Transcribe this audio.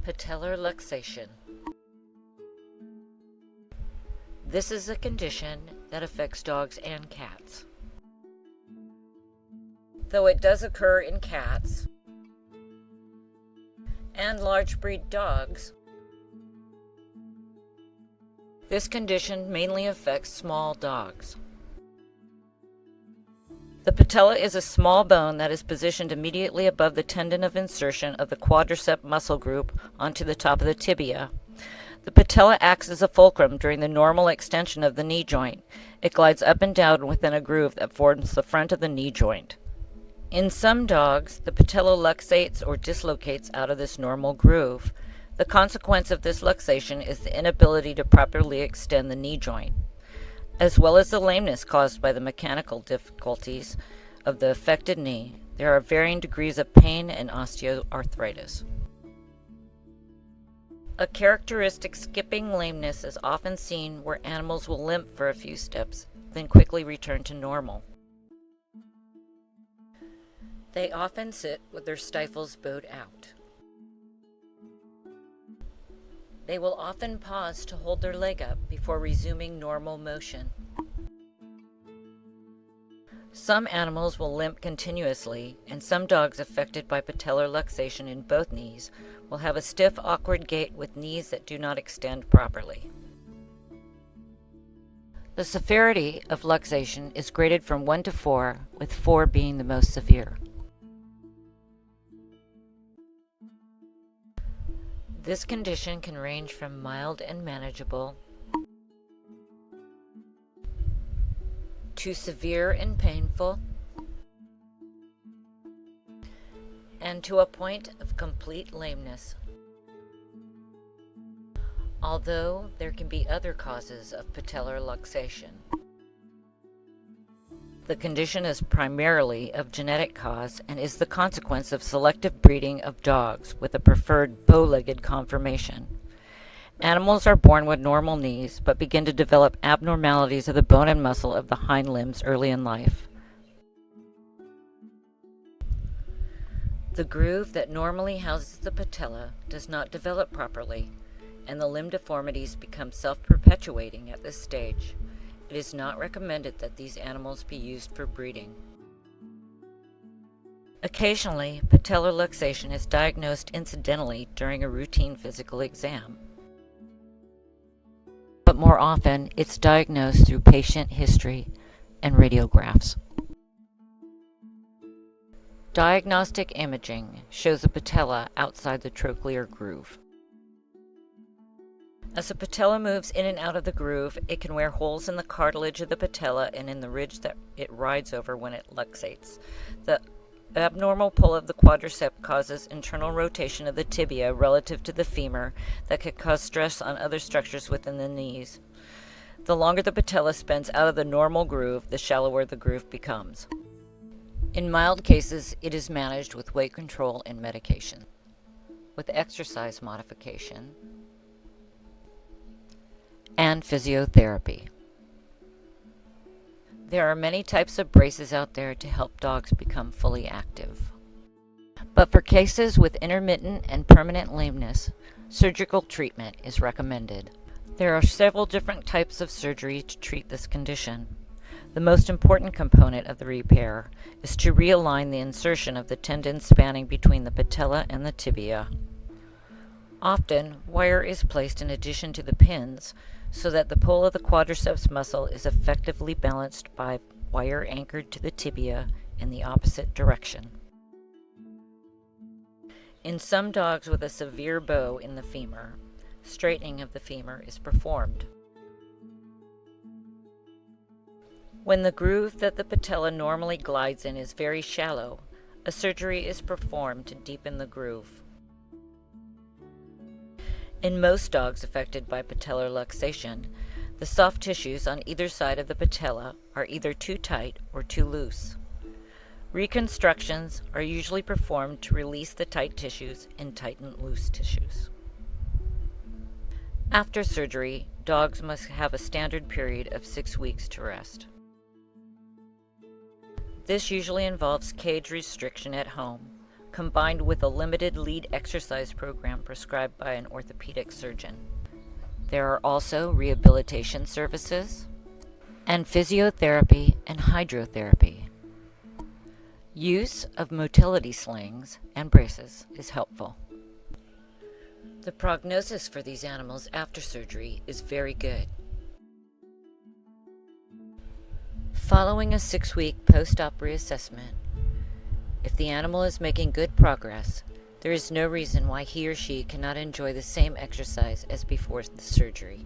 Patellar luxation. This is a condition that affects dogs and cats. Though it does occur in cats and large breed dogs, this condition mainly affects small dogs. The patella is a small bone that is positioned immediately above the tendon of insertion of the quadricep muscle group onto the top of the tibia. The patella acts as a fulcrum during the normal extension of the knee joint. It glides up and down within a groove that forms the front of the knee joint. In some dogs, the patella luxates or dislocates out of this normal groove. The consequence of this luxation is the inability to properly extend the knee joint, as well as the lameness caused by the mechanical difficulties of the affected knee. There are varying degrees of pain and osteoarthritis. A characteristic skipping lameness is often seen where animals will limp for a few steps, then quickly return to normal. They often sit with their stifles bowed out. They will often pause to hold their leg up before resuming normal motion. Some animals will limp continuously, and some dogs affected by patellar luxation in both knees will have a stiff, awkward gait with knees that do not extend properly. The severity of luxation is graded from 1 to 4, with 4 being the most severe. This condition can range from mild and manageable to severe and painful, and to a point of complete lameness. Although there can be other causes of patellar luxation. The condition is primarily of genetic cause and is the consequence of selective breeding of dogs with a preferred bow-legged conformation. Animals are born with normal knees but begin to develop abnormalities of the bone and muscle of the hind limbs early in life. The groove that normally houses the patella does not develop properly, and the limb deformities become self-perpetuating at this stage. It is not recommended that these animals be used for breeding. Occasionally, patellar luxation is diagnosed incidentally during a routine physical exam. But more often, it's diagnosed through patient history and radiographs. Diagnostic imaging shows a patella outside the trochlear groove. As the patella moves in and out of the groove, it can wear holes in the cartilage of the patella and in the ridge that it rides over when it luxates. The abnormal pull of the quadricep causes internal rotation of the tibia relative to the femur that can cause stress on other structures within the knees. The longer the patella spends out of the normal groove, the shallower the groove becomes. In mild cases, it is managed with weight control and medication, with exercise modification, and physiotherapy. There are many types of braces out there to help dogs become fully active. But for cases with intermittent and permanent lameness, surgical treatment is recommended. There are several different types of surgery to treat this condition. The most important component of the repair is to realign the insertion of the tendon spanning between the patella and the tibia. Often, wire is placed in addition to the pins so that the pull of the quadriceps muscle is effectively balanced by wire anchored to the tibia in the opposite direction. In some dogs with a severe bow in the femur, straightening of the femur is performed. When the groove that the patella normally glides in is very shallow, a surgery is performed to deepen the groove. In most dogs affected by patellar luxation, the soft tissues on either side of the patella are either too tight or too loose. Reconstructions are usually performed to release the tight tissues and tighten loose tissues. After surgery, dogs must have a standard period of 6 weeks to rest. This usually involves cage restriction at home, combined with a limited lead exercise program prescribed by an orthopedic surgeon. There are also rehabilitation services and physiotherapy and hydrotherapy. Use of motility slings and braces is helpful. The prognosis for these animals after surgery is very good. Following a 6-week post-op reassessment, if the animal is making good progress, there is no reason why he or she cannot enjoy the same exercise as before the surgery.